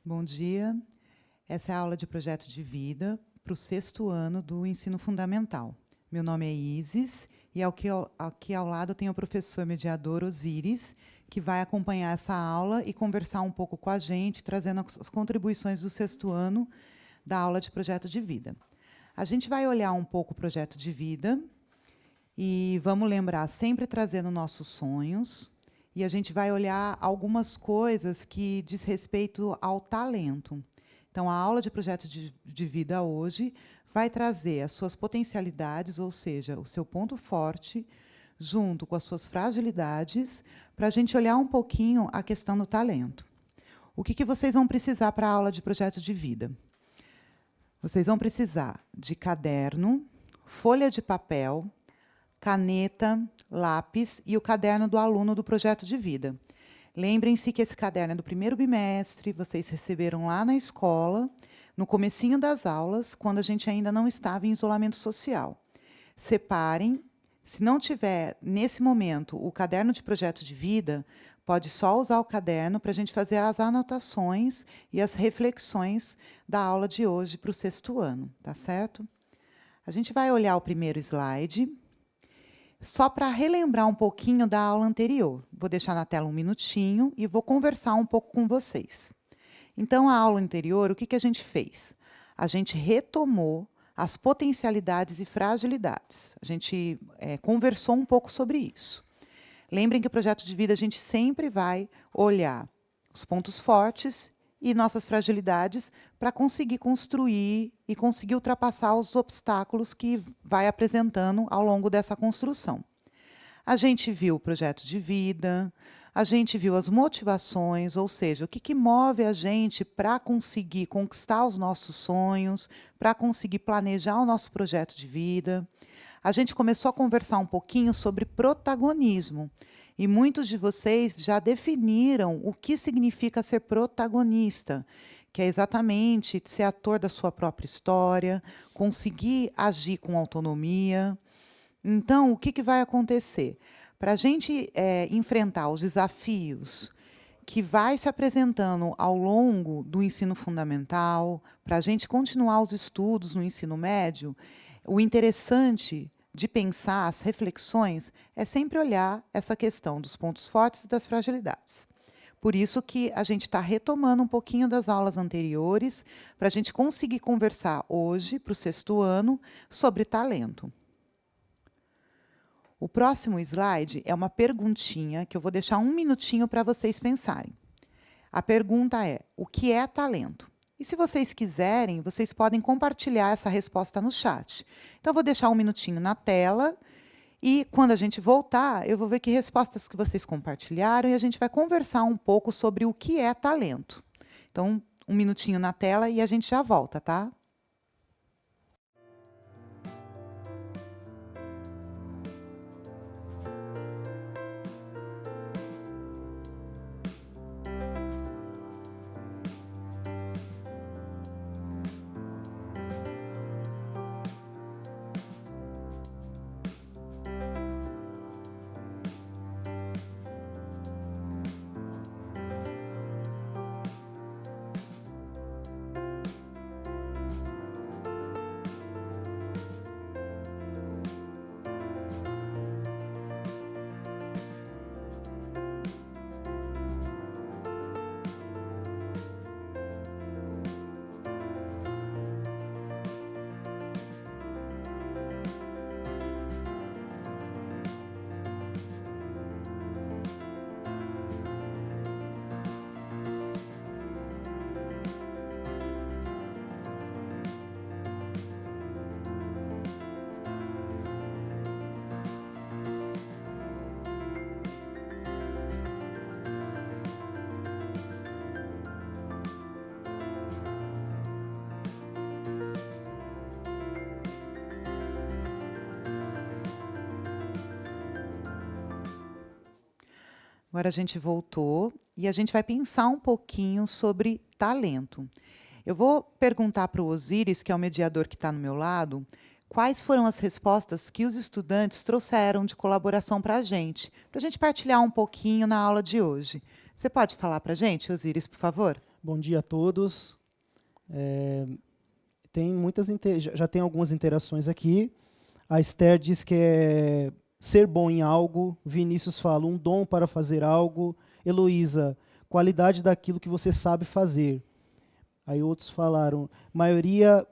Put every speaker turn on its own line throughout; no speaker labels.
Bom dia. Essa é a aula de projeto de vida para o 6º ano do ensino fundamental. Meu nome é Isis e aqui ao lado tem o professor mediador Osíris, que vai acompanhar essa aula e conversar um pouco com a gente, trazendo as contribuições do 6º ano da aula de projeto de vida. A gente vai olhar um pouco o projeto de vida e vamos lembrar sempre trazendo nossos sonhos. E a gente vai olhar algumas coisas que diz respeito ao talento. Então, a aula de projeto de vida hoje vai trazer as suas potencialidades, ou seja, o seu ponto forte, junto com as suas fragilidades, para a gente olhar um pouquinho a questão do talento. O que vocês vão precisar para a aula de projeto de vida? Vocês vão precisar de caderno, folha de papel, caneta, lápis e o caderno do aluno do projeto de vida. Lembrem-se que esse caderno é do 1º bimestre, vocês receberam lá na escola, no comecinho das aulas, quando a gente ainda não estava em isolamento social. Separem. Se não tiver, nesse momento, o caderno de projeto de vida, pode só usar o caderno para a gente fazer as anotações e as reflexões da aula de hoje para o 6º ano, tá certo? A gente vai olhar o primeiro slide, só para relembrar um pouquinho da aula anterior. Vou deixar na tela um minutinho e vou conversar um pouco com vocês. Então, a aula anterior, o que a gente fez? A gente retomou as potencialidades e fragilidades. A gente conversou um pouco sobre isso. Lembrem que o projeto de vida a gente sempre vai olhar os pontos fortes e nossas fragilidades para conseguir construir e conseguir ultrapassar os obstáculos que vai apresentando ao longo dessa construção. A gente viu o projeto de vida, a gente viu as motivações, ou seja, o que move a gente para conseguir conquistar os nossos sonhos, para conseguir planejar o nosso projeto de vida. A gente começou a conversar um pouquinho sobre protagonismo. E muitos de vocês já definiram o que significa ser protagonista, que é exatamente ser ator da sua própria história, conseguir agir com autonomia. Então, o que vai acontecer? Para a gente enfrentar os desafios que vai se apresentando ao longo do ensino fundamental, para a gente continuar os estudos no ensino médio, o interessante de pensar as reflexões é sempre olhar essa questão dos pontos fortes e das fragilidades. Por isso que a gente está retomando um pouquinho das aulas anteriores, para a gente conseguir conversar hoje, para o 6º ano, sobre talento. O próximo slide é uma perguntinha que eu vou deixar um minutinho para vocês pensarem. A pergunta é: o que é talento? E se vocês quiserem, vocês podem compartilhar essa resposta no chat. Então, eu vou deixar um minutinho na tela e, quando a gente voltar, eu vou ver que respostas que vocês compartilharam e a gente vai conversar um pouco sobre o que é talento. Então, um minutinho na tela e a gente já volta, tá? Agora a gente voltou e a gente vai pensar um pouquinho sobre talento. Eu vou perguntar para o Osíris, que é o mediador que está no meu lado, quais foram as respostas que os estudantes trouxeram de colaboração para a gente partilhar um pouquinho na aula de hoje. Você pode falar para a gente, Osíris, por favor?
Bom dia a todos. Já tem algumas interações aqui. A Esther diz que é ser bom em algo. Vinícius fala, um dom para fazer algo. Heloísa, qualidade daquilo que você sabe fazer. Aí outros falaram, maioria,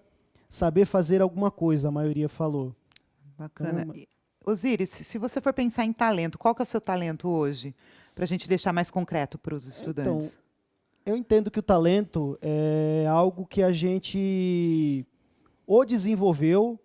saber fazer alguma coisa, a maioria falou.
Bacana. Osíris, se você for pensar em talento, qual que é o seu talento hoje? Para a gente deixar mais concreto para os estudantes.
Então, eu entendo que o talento é algo que a gente ou desenvolveu,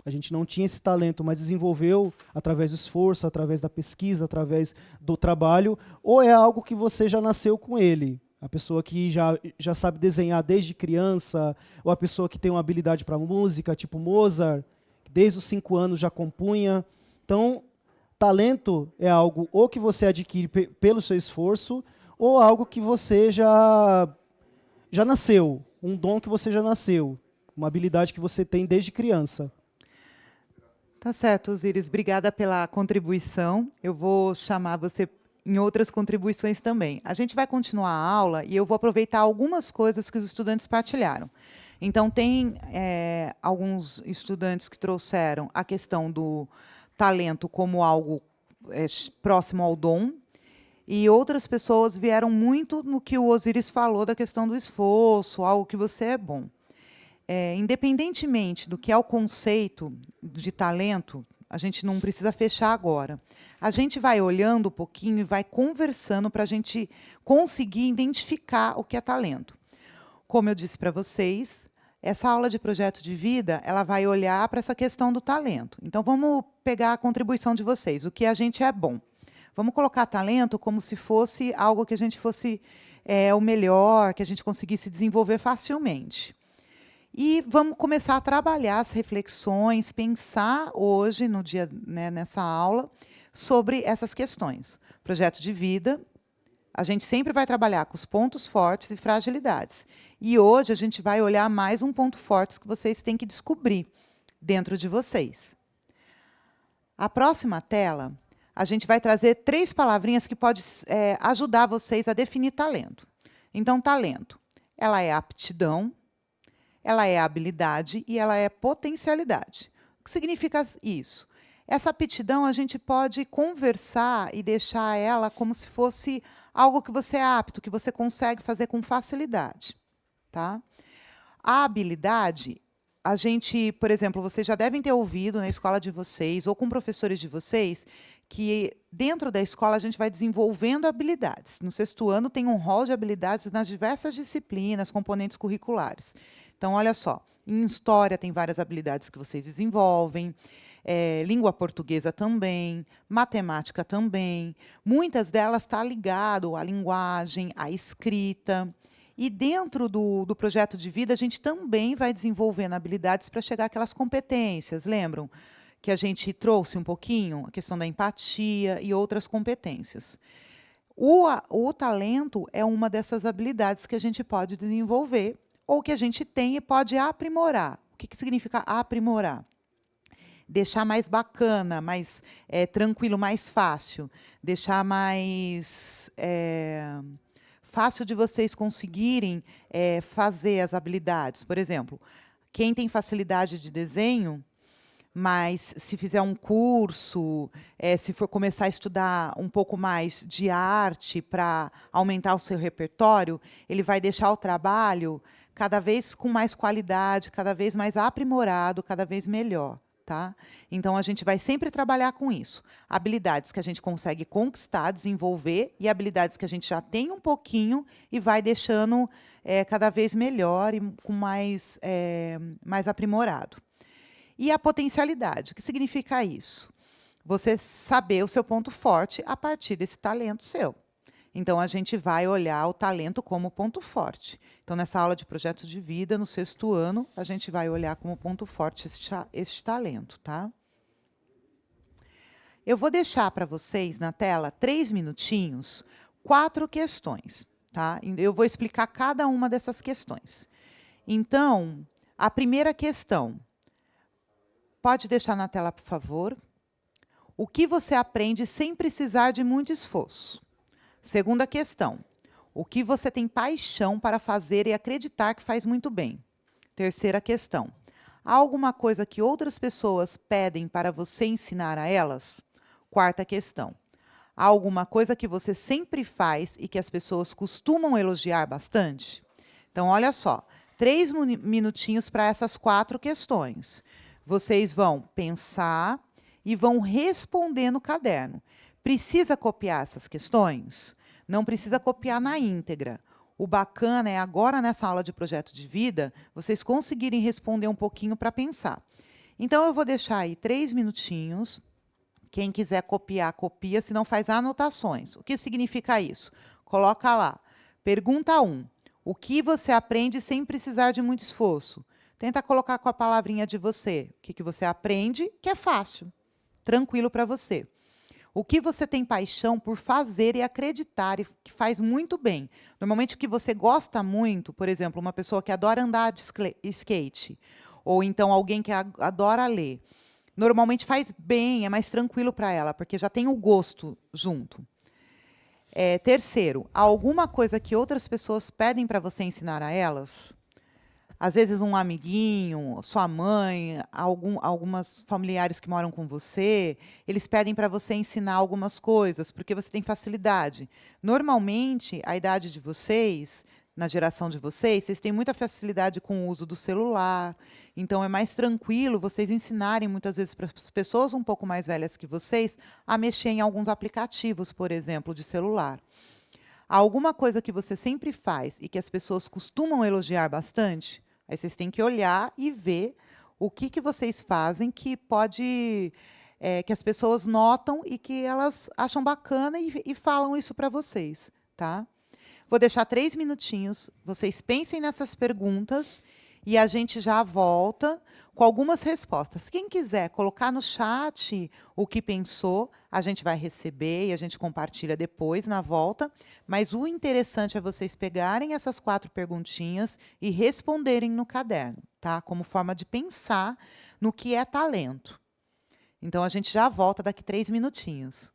a gente não tinha esse talento, mas desenvolveu através do esforço, através da pesquisa, através do trabalho, ou é algo que você já nasceu com ele. A pessoa que já sabe desenhar desde criança, ou a pessoa que tem uma habilidade para música, tipo Mozart, que desde os 5 anos já compunha. Então, talento é algo ou que você adquire pelo seu esforço, ou algo que você já nasceu, um dom que você já nasceu, uma habilidade que você tem desde criança.
Tá certo, Osíris. Obrigada pela contribuição. Eu vou chamar você em outras contribuições também. A gente vai continuar a aula e eu vou aproveitar algumas coisas que os estudantes partilharam. Então, tem alguns estudantes que trouxeram a questão do talento como algo próximo ao dom, e outras pessoas vieram muito no que o Osíris falou da questão do esforço, algo que você é bom. Independentemente do que é o conceito de talento, a gente não precisa fechar agora. A gente vai olhando um pouquinho e vai conversando para a gente conseguir identificar o que é talento. Como eu disse para vocês, essa aula de projeto de vida, ela vai olhar para essa questão do talento. Então, vamos pegar a contribuição de vocês, o que a gente é bom. Vamos colocar talento como se fosse algo que a gente fosse o melhor, que a gente conseguisse desenvolver facilmente. E vamos começar a trabalhar as reflexões, pensar hoje, no dia, nessa aula, sobre essas questões. Projeto de vida, a gente sempre vai trabalhar com os pontos fortes e fragilidades. E hoje a gente vai olhar mais um ponto forte que vocês têm que descobrir dentro de vocês. A próxima tela, a gente vai trazer 3 palavrinhas que podem ajudar vocês a definir talento. Então, talento, ela é aptidão, ela é habilidade e ela é potencialidade. O que significa isso? Essa aptidão a gente pode conversar e deixar ela como se fosse algo que você é apto, que você consegue fazer com facilidade. Tá? A habilidade, a gente, por exemplo, vocês já devem ter ouvido na escola de vocês ou com professores de vocês que dentro da escola a gente vai desenvolvendo habilidades. No 6º ano tem um rol de habilidades nas diversas disciplinas, componentes curriculares. Então, olha só, em história tem várias habilidades que vocês desenvolvem, língua portuguesa também, matemática também. Muitas delas estão ligadas à linguagem, à escrita. E dentro do projeto de vida, a gente também vai desenvolvendo habilidades para chegar àquelas competências. Lembram que a gente trouxe um pouquinho a questão da empatia e outras competências. O talento é uma dessas habilidades que a gente pode desenvolver ou que a gente tem e pode aprimorar. O que significa aprimorar? Deixar mais bacana, mais tranquilo, mais fácil. Deixar mais fácil de vocês conseguirem fazer as habilidades. Por exemplo, quem tem facilidade de desenho, mas se fizer um curso, se for começar a estudar um pouco mais de arte para aumentar o seu repertório, ele vai deixar o trabalho cada vez com mais qualidade, cada vez mais aprimorado, cada vez melhor. Tá? Então, a gente vai sempre trabalhar com isso. Habilidades que a gente consegue conquistar, desenvolver, e habilidades que a gente já tem um pouquinho e vai deixando cada vez melhor e com mais aprimorado. E a potencialidade, o que significa isso? Você saber o seu ponto forte a partir desse talento seu. Então, a gente vai olhar o talento como ponto forte. Então, nessa aula de projeto de vida, no 6º ano, a gente vai olhar como ponto forte este talento. Tá? Eu vou deixar para vocês, na tela, 3 minutinhos, 4 questões. Tá? Eu vou explicar cada uma dessas questões. Então, a primeira questão. Pode deixar na tela, por favor. O que você aprende sem precisar de muito esforço? Segunda questão. O que você tem paixão para fazer e acreditar que faz muito bem. Terceira questão. Há alguma coisa que outras pessoas pedem para você ensinar a elas? Quarta questão. Há alguma coisa que você sempre faz e que as pessoas costumam elogiar bastante? Então, olha só, 3 minutinhos para essas 4 questões. Vocês vão pensar e vão responder no caderno. Precisa copiar essas questões? Não precisa copiar na íntegra. O bacana é agora, nessa aula de projeto de vida, vocês conseguirem responder um pouquinho para pensar. Então, eu vou deixar aí 3 minutinhos. Quem quiser copiar, copia, se não faz anotações. O que significa isso? Coloca lá. Pergunta 1. O que você aprende sem precisar de muito esforço? Tenta colocar com a palavrinha de você. O que você aprende que é fácil, tranquilo para você. O que você tem paixão por fazer e acreditar e que faz muito bem. Normalmente o que você gosta muito, por exemplo, uma pessoa que adora andar de skate, ou então alguém que adora ler, normalmente faz bem, é mais tranquilo para ela, porque já tem o gosto junto. Terceiro, há alguma coisa que outras pessoas pedem para você ensinar a elas? Às vezes um amiguinho, sua mãe, algumas familiares que moram com você, eles pedem para você ensinar algumas coisas, porque você tem facilidade. Normalmente, a idade de vocês, na geração de vocês têm muita facilidade com o uso do celular, então é mais tranquilo vocês ensinarem muitas vezes para as pessoas um pouco mais velhas que vocês a mexer em alguns aplicativos, por exemplo, de celular. Há alguma coisa que você sempre faz e que as pessoas costumam elogiar bastante? Aí vocês têm que olhar e ver o que vocês fazem que pode que as pessoas notam e que elas acham bacana e falam isso para vocês, tá? Vou deixar 3 minutinhos, vocês pensem nessas perguntas e a gente já volta com algumas respostas. Quem quiser colocar no chat o que pensou, a gente vai receber e a gente compartilha depois, na volta. Mas o interessante é vocês pegarem essas 4 perguntinhas e responderem no caderno, tá? Como forma de pensar no que é talento. Então, a gente já volta daqui 3 minutinhos.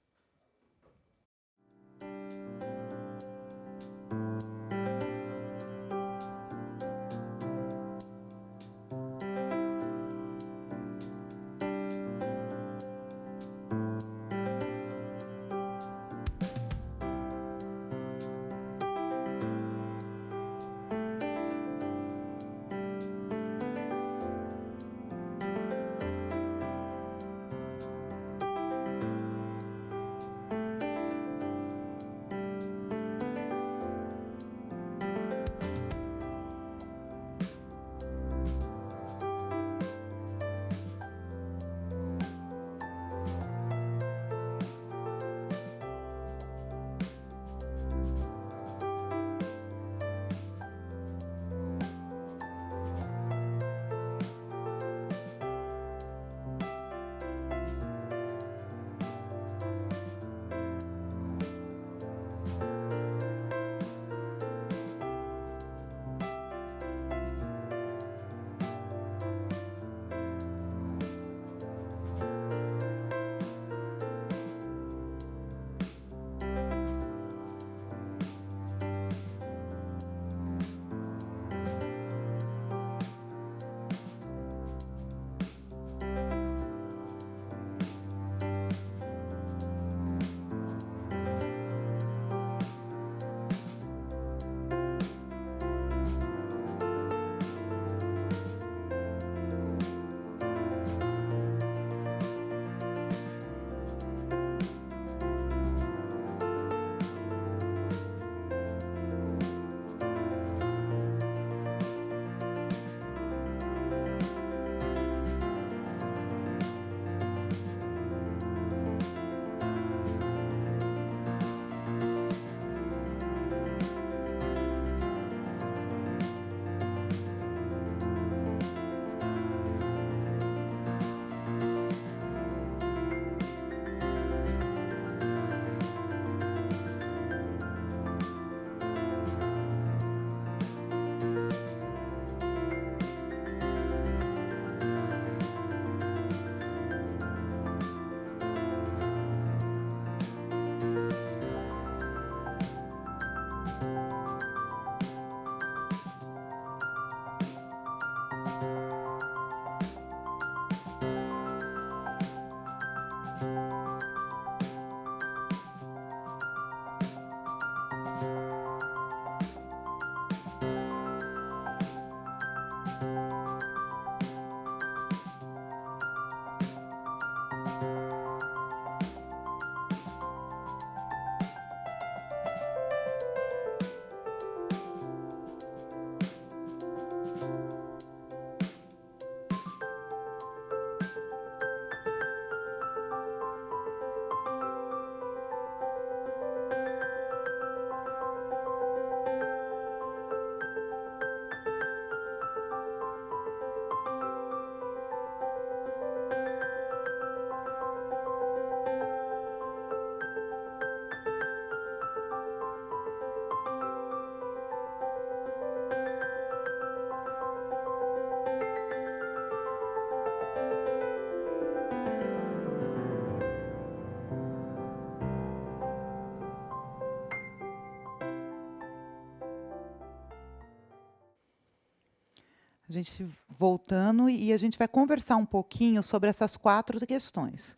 a gente voltando e a gente vai conversar um pouquinho sobre essas 4 questões.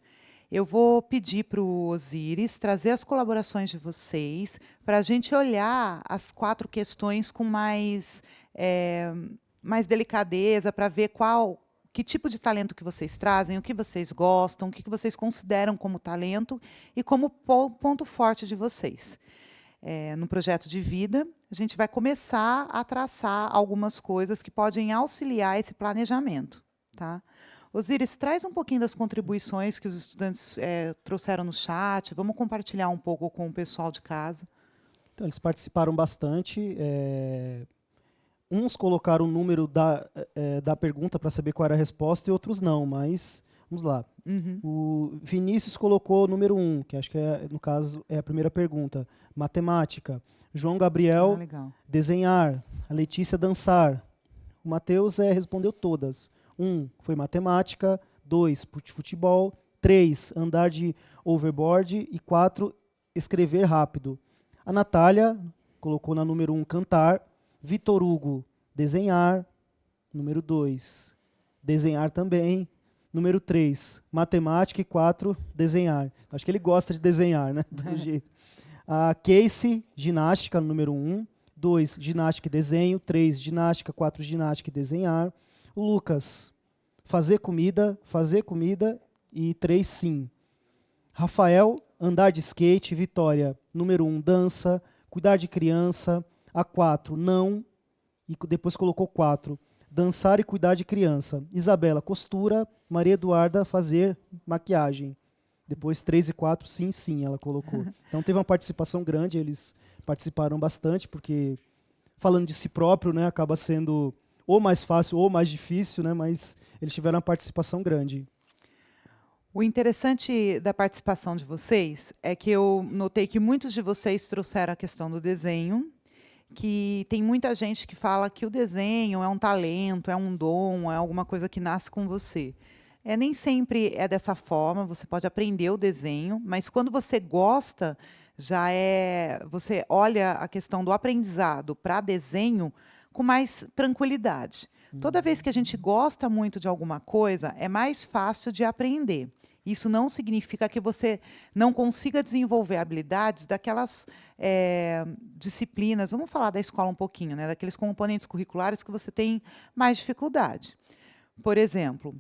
Eu vou pedir para o Osíris trazer as colaborações de vocês, para a gente olhar as 4 questões com mais delicadeza, para ver que tipo de talento que vocês trazem, o que vocês gostam, o que vocês consideram como talento e como ponto forte de vocês. No projeto de vida, a gente vai começar a traçar algumas coisas que podem auxiliar esse planejamento. Tá? Osíris, traz um pouquinho das contribuições que os estudantes trouxeram no chat. Vamos compartilhar um pouco com o pessoal de casa.
Então, eles participaram bastante. Uns colocaram o número da pergunta para saber qual era a resposta e outros não, mas vamos lá.
Uhum.
O Vinícius colocou o número 1, que acho que no caso é a primeira pergunta. Matemática. João Gabriel,
legal.
desenhar. A Letícia, dançar. O Matheus respondeu todas. 1 foi matemática, 2 futebol, 3 andar de overboard e 4 escrever rápido. A Natália colocou na número 1 cantar, Vitor Hugo desenhar, número 2 desenhar também, número 3 matemática e 4 desenhar. Acho que ele gosta de desenhar, né? Do jeito. A Casey ginástica, número 1, 2 ginástica e desenho, 3 ginástica, 4 ginástica e desenhar. O Lucas, fazer comida e 3 sim. Rafael, andar de skate. Vitória, número 1, dança. Cuidar de criança. A 4, não. E depois colocou 4. Dançar e cuidar de criança. Isabela, costura. Maria Eduarda, fazer maquiagem. Depois 3 e 4, sim, sim, ela colocou. Então teve uma participação grande, eles participaram bastante, porque falando de si próprio, né, acaba sendo ou mais fácil ou mais difícil, né, mas eles tiveram uma participação grande.
O interessante da participação de vocês é que eu notei que muitos de vocês trouxeram a questão do desenho, que tem muita gente que fala que o desenho é um talento, é um dom, é alguma coisa que nasce com você. Nem sempre é dessa forma, você pode aprender o desenho, mas quando você gosta, você olha a questão do aprendizado para desenho com mais tranquilidade. Toda vez que a gente gosta muito de alguma coisa, é mais fácil de aprender. Isso não significa que você não consiga desenvolver habilidades daquelas disciplinas, vamos falar da escola um pouquinho, né, daqueles componentes curriculares que você tem mais dificuldade. Por exemplo,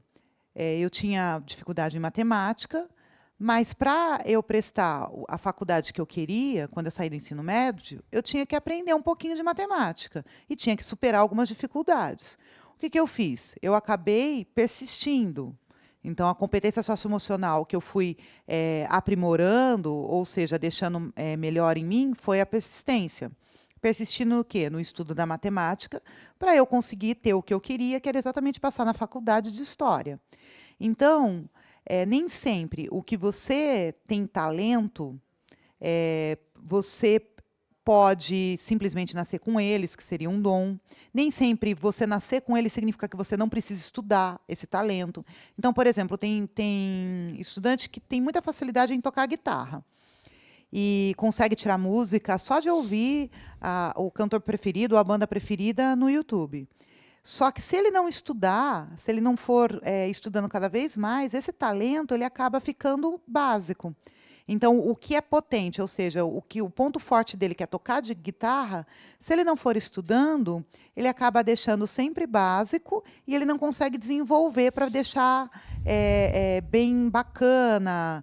eu tinha dificuldade em matemática, mas para eu prestar a faculdade que eu queria, quando eu saí do ensino médio, eu tinha que aprender um pouquinho de matemática e tinha que superar algumas dificuldades. O que eu fiz? Eu acabei persistindo. Então, a competência socioemocional que eu fui aprimorando, ou seja, deixando melhor em mim, foi a persistência. Persistindo no quê? No estudo da matemática, para eu conseguir ter o que eu queria, que era exatamente passar na faculdade de História. Então, nem sempre o que você tem talento, você pode simplesmente nascer com eles, que seria um dom. Nem sempre você nascer com ele significa que você não precisa estudar esse talento. Então, por exemplo, tem estudante que tem muita facilidade em tocar guitarra e consegue tirar música só de ouvir o cantor preferido ou a banda preferida no YouTube. Só que se ele não estudar, se ele não for estudando cada vez mais, esse talento ele acaba ficando básico. Então, o que é potente, ou seja, o ponto forte dele, que é tocar de guitarra, se ele não for estudando, ele acaba deixando sempre básico e ele não consegue desenvolver para deixar bem bacana,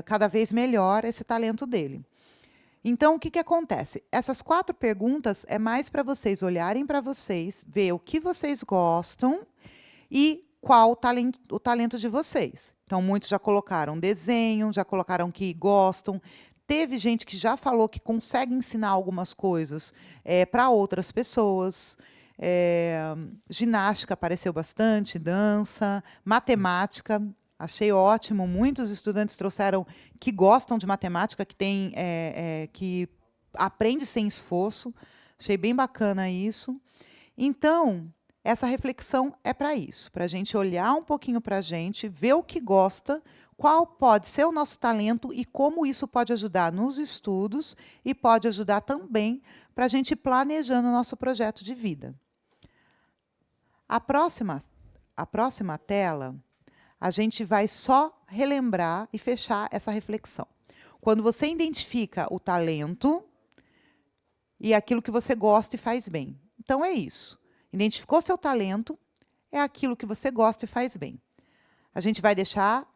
cada vez melhor esse talento dele. Então, o que acontece? Essas 4 perguntas é mais para vocês olharem para vocês, ver o que vocês gostam e qual o talento de vocês. Então, muitos já colocaram desenho, já colocaram que gostam. Teve gente que já falou que consegue ensinar algumas coisas para outras pessoas. Ginástica apareceu bastante, dança, matemática. Achei ótimo. Muitos estudantes trouxeram que gostam de matemática, que aprende sem esforço. Achei bem bacana isso. Então, essa reflexão é para isso, para a gente olhar um pouquinho para a gente, ver o que gosta, qual pode ser o nosso talento e como isso pode ajudar nos estudos e pode ajudar também para a gente ir planejando o nosso projeto de vida. A próxima tela, a gente vai só relembrar e fechar essa reflexão. Quando você identifica o talento e aquilo que você gosta e faz bem. Então, é isso. Identificou seu talento, é aquilo que você gosta e faz bem. A gente vai deixar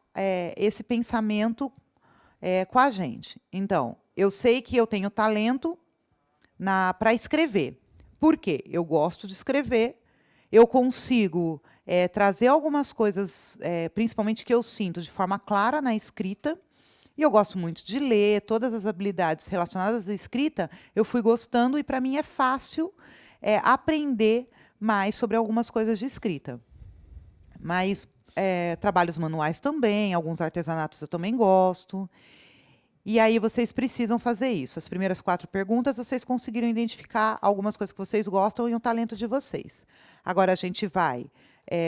esse pensamento com a gente. Então, eu sei que eu tenho talento para escrever. Por quê? Eu gosto de escrever, eu consigo trazer algumas coisas, principalmente que eu sinto, de forma clara na escrita, e eu gosto muito de ler, todas as habilidades relacionadas à escrita, eu fui gostando, e para mim é fácil aprender mais sobre algumas coisas de escrita. Mas trabalhos manuais também, alguns artesanatos eu também gosto. E aí vocês precisam fazer isso. As primeiras 4 perguntas, vocês conseguiram identificar algumas coisas que vocês gostam e o talento de vocês. Agora a gente vai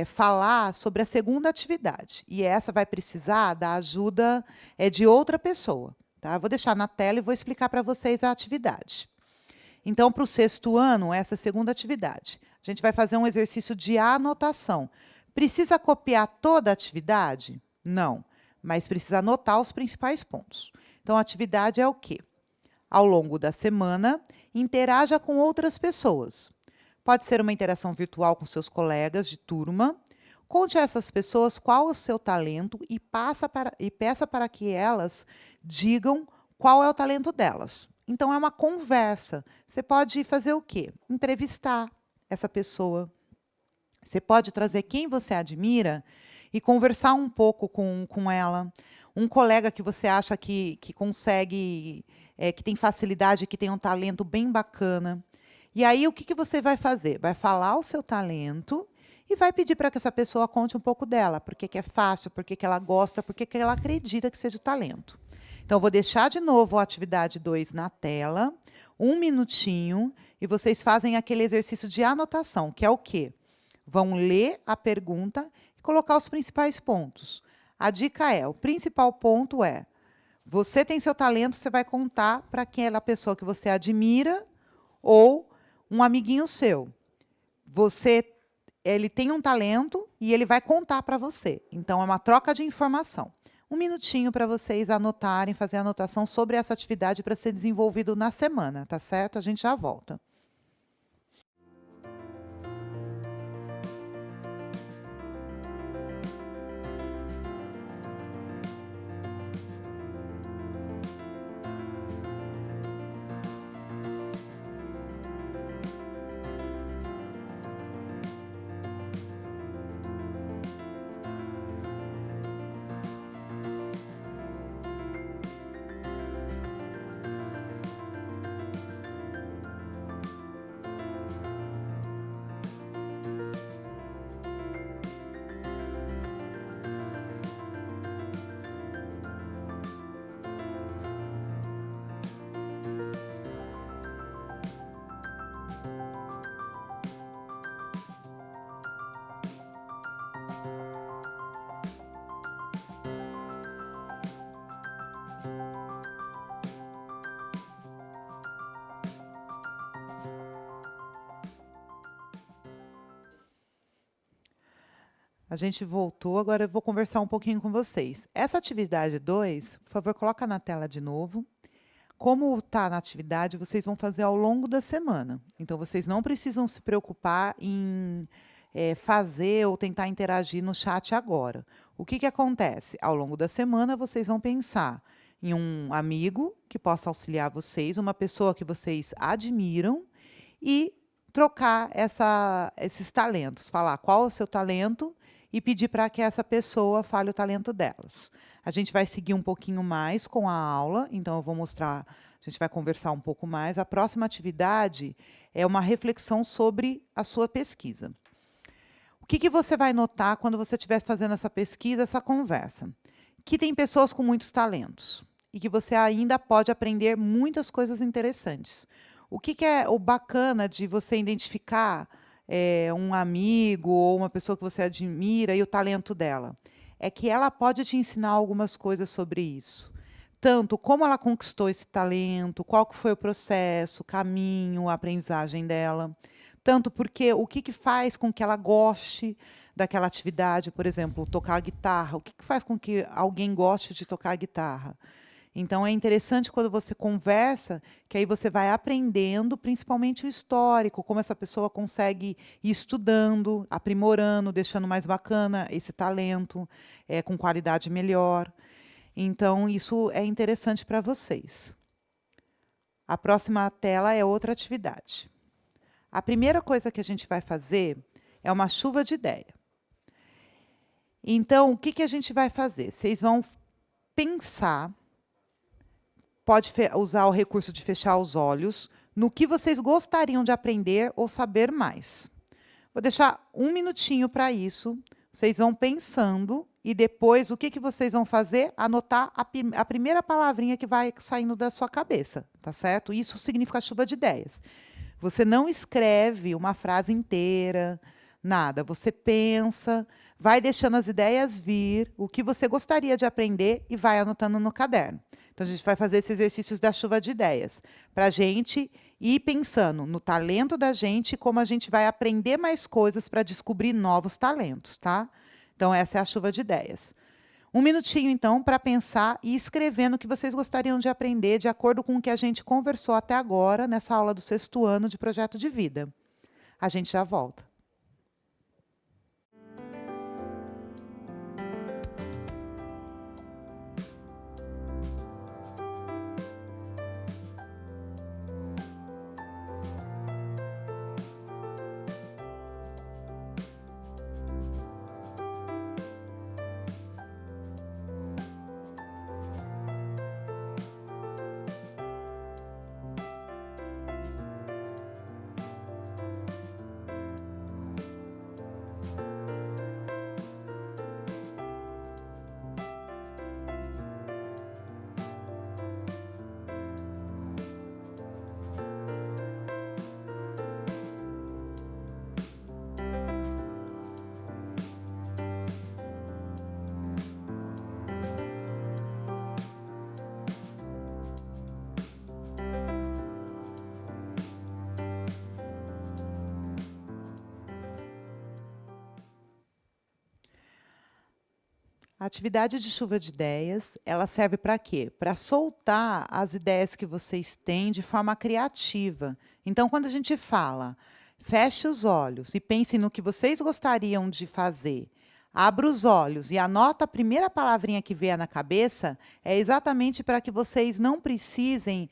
falar sobre a segunda atividade. E essa vai precisar da ajuda de outra pessoa. Tá? Vou deixar na tela e vou explicar para vocês a atividade. Então, para o 6º ano, essa é a segunda atividade. A gente vai fazer um exercício de anotação. Precisa copiar toda a atividade? Não, mas precisa anotar os principais pontos. Então, a atividade é o quê? Ao longo da semana, interaja com outras pessoas. Pode ser uma interação virtual com seus colegas de turma. Conte a essas pessoas qual é o seu talento e peça para que elas digam qual é o talento delas. Então, é uma conversa. Você pode fazer o quê? Entrevistar essa pessoa. Você pode trazer quem você admira e conversar um pouco com ela. Um colega que você acha que consegue, que tem facilidade, que tem um talento bem bacana. E aí, o que você vai fazer? Vai falar o seu talento e vai pedir para que essa pessoa conte um pouco dela. Por que é fácil, por que ela gosta, por que ela acredita que seja o talento. Então, vou deixar de novo a atividade 2 na tela, 1 minutinho, e vocês fazem aquele exercício de anotação, que é o quê? Vão ler a pergunta e colocar os principais pontos. A dica o principal ponto é, você tem seu talento, você vai contar para aquela pessoa que você admira ou um amiguinho seu. Ele tem um talento e ele vai contar para você. Então, é uma troca de informação. 1 minutinho para vocês anotarem, fazer a anotação sobre essa atividade para ser desenvolvido na semana, tá certo? A gente já volta. A gente voltou, agora eu vou conversar um pouquinho com vocês. Essa atividade 2, por favor, coloca na tela de novo. Como está na atividade, vocês vão fazer ao longo da semana. Então, vocês não precisam se preocupar em fazer ou tentar interagir no chat agora. O que acontece? Ao longo da semana, vocês vão pensar em um amigo que possa auxiliar vocês, uma pessoa que vocês admiram e trocar esses talentos. Falar qual é o seu talento e pedir para que essa pessoa fale o talento delas. A gente vai seguir um pouquinho mais com a aula, então eu vou mostrar, a gente vai conversar um pouco mais. A próxima atividade é uma reflexão sobre a sua pesquisa. O que você vai notar quando você estiver fazendo essa pesquisa, essa conversa? Que tem pessoas com muitos talentos e que você ainda pode aprender muitas coisas interessantes. O que é o bacana de você identificar um amigo ou uma pessoa que você admira e o talento dela? É que ela pode te ensinar algumas coisas sobre isso. Tanto como ela conquistou esse talento, qual que foi o processo, o caminho, a aprendizagem dela. tanto porque o que faz com que ela goste daquela atividade, por exemplo, tocar a guitarra, o que faz com que alguém goste de tocar a guitarra? Então é interessante quando você conversa, que aí você vai aprendendo, principalmente o histórico, como essa pessoa consegue ir estudando, aprimorando, deixando mais bacana esse talento, com qualidade melhor. Então isso é interessante para vocês. A próxima tela é outra atividade. A primeira coisa que a gente vai fazer é uma chuva de ideia. Então, o que a gente vai fazer? Vocês vão pensar, pode usar o recurso de fechar os olhos, no que vocês gostariam de aprender ou saber mais. Vou deixar 1 minutinho para isso. Vocês vão pensando e depois o que vocês vão fazer? Anotar a primeira palavrinha que vai saindo da sua cabeça, tá certo? Isso significa chuva de ideias. Você não escreve uma frase inteira, nada. Você pensa, vai deixando as ideias vir, o que você gostaria de aprender e vai anotando no caderno. Então, a gente vai fazer esses exercícios da chuva de ideias, para a gente ir pensando no talento da gente e como a gente vai aprender mais coisas para descobrir novos talentos, tá? Então, essa é a chuva de ideias. 1 minutinho, então, para pensar e escrever no que vocês gostariam de aprender, de acordo com o que a gente conversou até agora, nessa aula do 6º ano de projeto de vida. A gente já volta. A atividade de chuva de ideias, ela serve para quê? Para soltar as ideias que vocês têm de forma criativa. Então, quando a gente fala, feche os olhos e pense no que vocês gostariam de fazer, abra os olhos e anota a primeira palavrinha que vier na cabeça, é exatamente para que vocês não precisem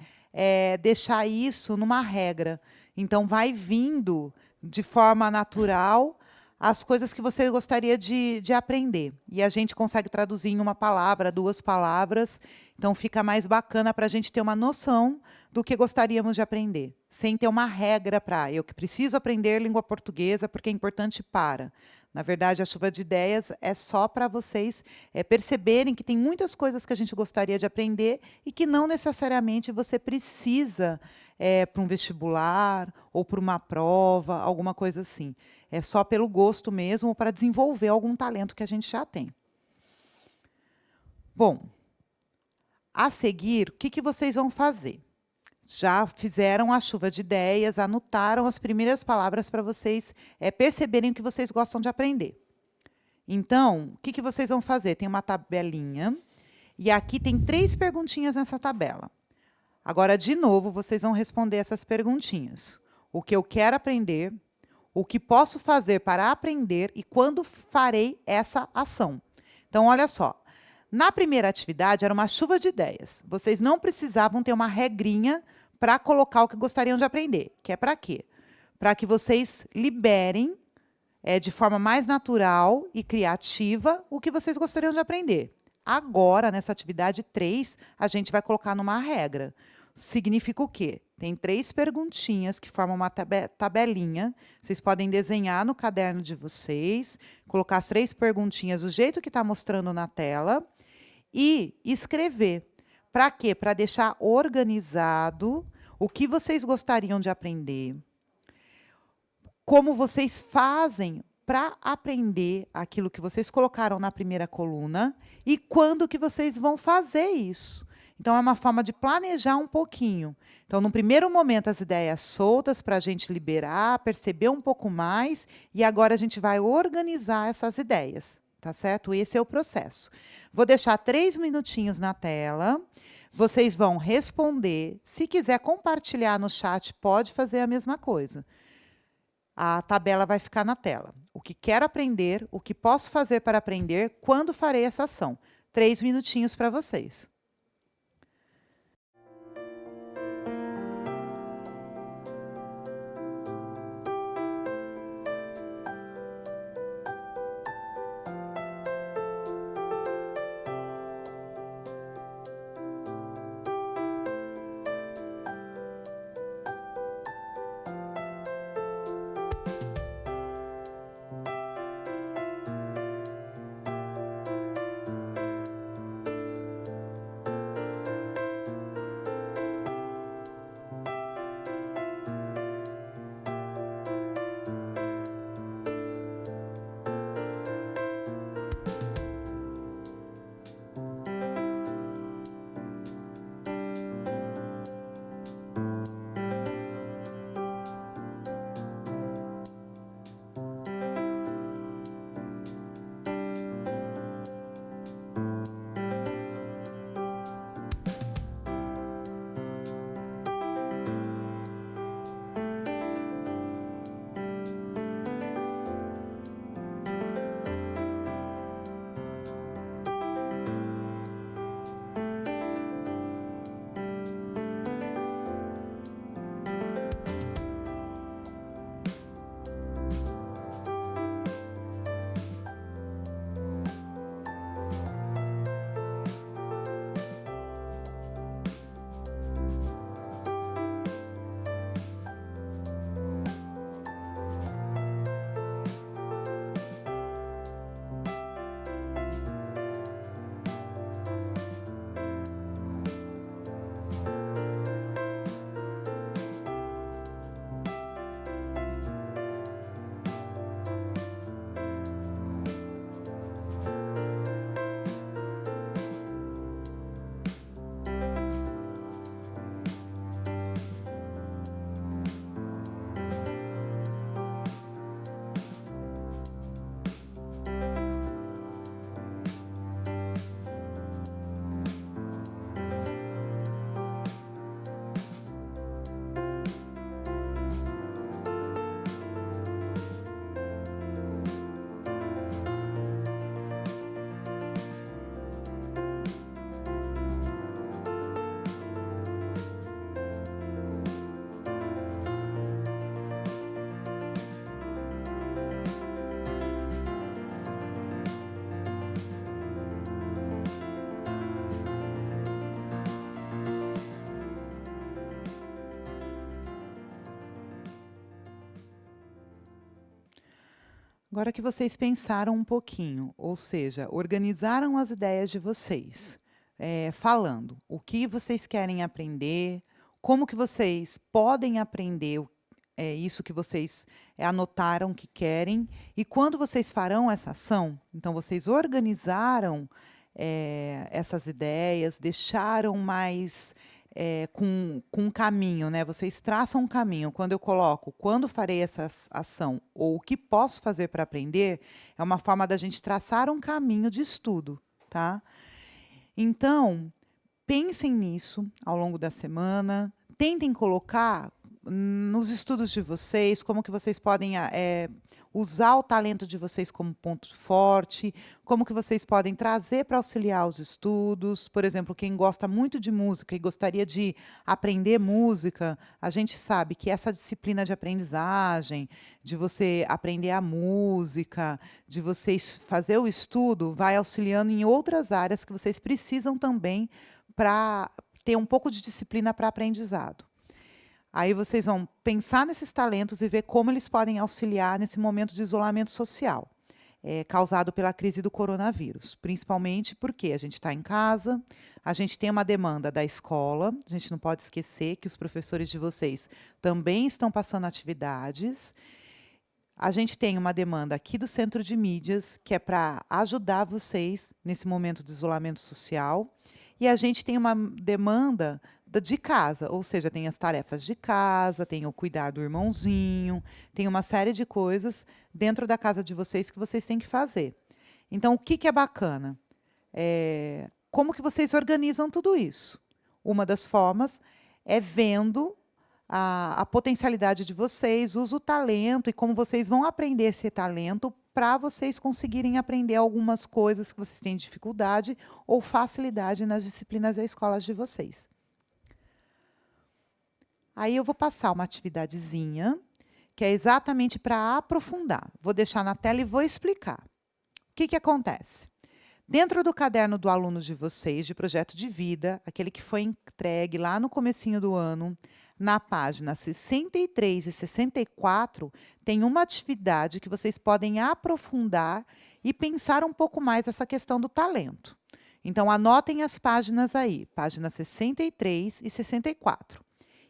deixar isso numa regra. Então, vai vindo de forma natural as coisas que você gostaria de aprender. E a gente consegue traduzir em 1 palavra, 2 palavras. Então, fica mais bacana para a gente ter uma noção do que gostaríamos de aprender, sem ter uma regra para eu que preciso aprender língua portuguesa porque é importante para. Na verdade, a chuva de ideias é só para vocês perceberem que tem muitas coisas que a gente gostaria de aprender e que não necessariamente você precisa para um vestibular ou para uma prova, alguma coisa assim. É só pelo gosto mesmo, para desenvolver algum talento que a gente já tem. Bom, a seguir, o que vocês vão fazer? Já fizeram a chuva de ideias, anotaram as primeiras palavras para vocês perceberem o que vocês gostam de aprender. Então, o que vocês vão fazer? Tem uma tabelinha, e aqui tem 3 perguntinhas nessa tabela. Agora, de novo, vocês vão responder essas perguntinhas. O que eu quero aprender, o que posso fazer para aprender e quando farei essa ação. Então, olha só. Na primeira atividade, era uma chuva de ideias. Vocês não precisavam ter uma regrinha para colocar o que gostariam de aprender. Que é para quê? Para que vocês liberem de forma mais natural e criativa o que vocês gostariam de aprender. Agora, nessa atividade 3, a gente vai colocar numa regra. Significa o quê? Tem 3 perguntinhas que formam uma tabelinha. Vocês podem desenhar no caderno de vocês, colocar as 3 perguntinhas do jeito que está mostrando na tela e escrever. Para quê? Para deixar organizado o que vocês gostariam de aprender, como vocês fazem para aprender aquilo que vocês colocaram na primeira coluna e quando que vocês vão fazer isso. Então, é uma forma de planejar um pouquinho. Então, no primeiro momento, as ideias soltas para a gente liberar, perceber um pouco mais, e agora a gente vai organizar essas ideias, tá certo? Esse é o processo. Vou deixar 3 minutinhos na tela. Vocês vão responder. Se quiser compartilhar no chat, pode fazer a mesma coisa. A tabela vai ficar na tela. O que quero aprender, o que posso fazer para aprender, quando farei essa ação. 3 minutinhos para vocês. Agora que vocês pensaram um pouquinho, ou seja, organizaram as ideias de vocês, falando o que vocês querem aprender, como que vocês podem aprender isso que vocês anotaram que querem, e quando vocês farão essa ação, então vocês organizaram essas ideias, deixaram mais com um caminho, né? Vocês traçam um caminho. Quando eu coloco quando farei essa ação ou o que posso fazer para aprender, é uma forma da gente traçar um caminho de estudo, tá? Então, pensem nisso ao longo da semana, tentem colocar nos estudos de vocês, como que vocês podem usar o talento de vocês como ponto forte, como que vocês podem trazer para auxiliar os estudos. Por exemplo, quem gosta muito de música e gostaria de aprender música, a gente sabe que essa disciplina de aprendizagem, de você aprender a música, de vocês fazer o estudo, vai auxiliando em outras áreas que vocês precisam também para ter um pouco de disciplina para aprendizado. Aí vocês vão pensar nesses talentos e ver como eles podem auxiliar nesse momento de isolamento social, causado pela crise do coronavírus. Principalmente porque a gente está em casa, a gente tem uma demanda da escola, a gente não pode esquecer que os professores de vocês também estão passando atividades. A gente tem uma demanda aqui do Centro de Mídias, que é para ajudar vocês nesse momento de isolamento social. e a gente tem uma demanda de casa, ou seja, tem as tarefas de casa, tem o cuidar do irmãozinho, tem uma série de coisas dentro da casa de vocês que vocês têm que fazer. Então, o que que é bacana? Como que vocês organizam tudo isso? Uma das formas é vendo a potencialidade de vocês, usa o talento e como vocês vão aprender esse talento para vocês conseguirem aprender algumas coisas que vocês têm dificuldade ou facilidade nas disciplinas e escolas de vocês. Aí eu vou passar uma atividadezinha, que é exatamente para aprofundar. Vou deixar na tela e vou explicar. O que que acontece? Dentro do caderno do aluno de vocês, de projeto de vida, aquele que foi entregue lá no comecinho do ano, na página 63 e 64, tem uma atividade que vocês podem aprofundar e pensar um pouco mais essa questão do talento. Então, anotem as páginas aí, páginas 63 e 64.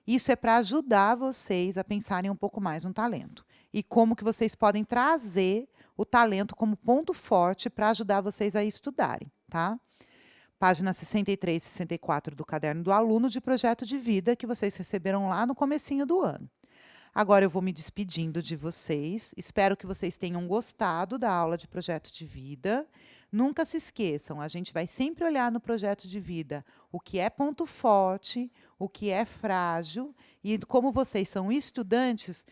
Isso é para ajudar vocês a pensarem um pouco mais no talento. E como que vocês podem trazer o talento como ponto forte para ajudar vocês a estudarem, tá? Página 63 e 64 do caderno do aluno de projeto de vida que vocês receberam lá no comecinho do ano. Agora eu vou me despedindo de vocês. Espero que vocês tenham gostado da aula de projeto de vida. Nunca se esqueçam, a gente vai sempre olhar no projeto de vida o que é ponto forte, o que é frágil e como vocês são estudantes,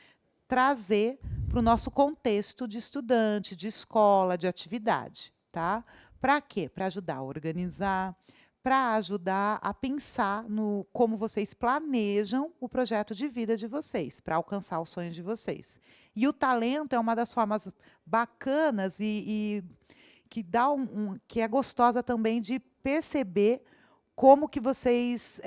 trazer para o nosso contexto de estudante, de escola, de atividade, tá? Para quê? Para ajudar a organizar, para ajudar a pensar no como vocês planejam o projeto de vida de vocês, para alcançar os sonhos de vocês. E o talento é uma das formas bacanas e que dá que é gostosa também de perceber como que vocês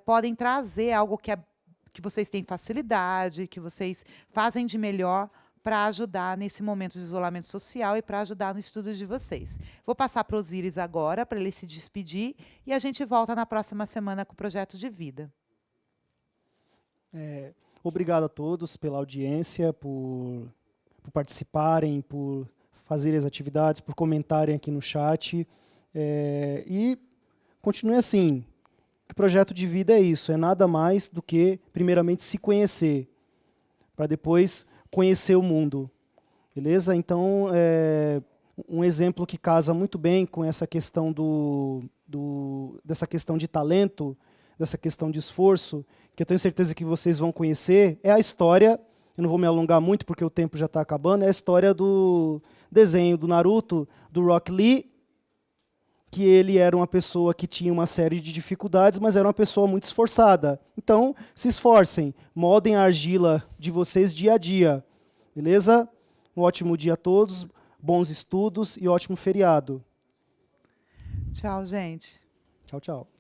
podem trazer algo que vocês têm facilidade, que vocês fazem de melhor para ajudar nesse momento de isolamento social e para ajudar no estudo de vocês. Vou passar para o Osiris agora, para ele se despedir, e a gente volta na próxima semana com o projeto de vida.
Obrigado a todos pela audiência, por participarem, por fazerem as atividades, por comentarem aqui no chat. E continue assim. O projeto de vida é isso, é nada mais do que, primeiramente, se conhecer, para depois conhecer o mundo. Beleza? Então, um exemplo que casa muito bem com essa questão dessa questão de talento, dessa questão de esforço, que eu tenho certeza que vocês vão conhecer, é a história, eu não vou me alongar muito porque o tempo já está acabando, é a história do desenho do Naruto, do Rock Lee, que ele era uma pessoa que tinha uma série de dificuldades, mas era uma pessoa muito esforçada. Então, se esforcem, moldem a argila de vocês dia a dia. Beleza? Um ótimo dia a todos, bons estudos e ótimo feriado.
Tchau, gente.
Tchau, tchau.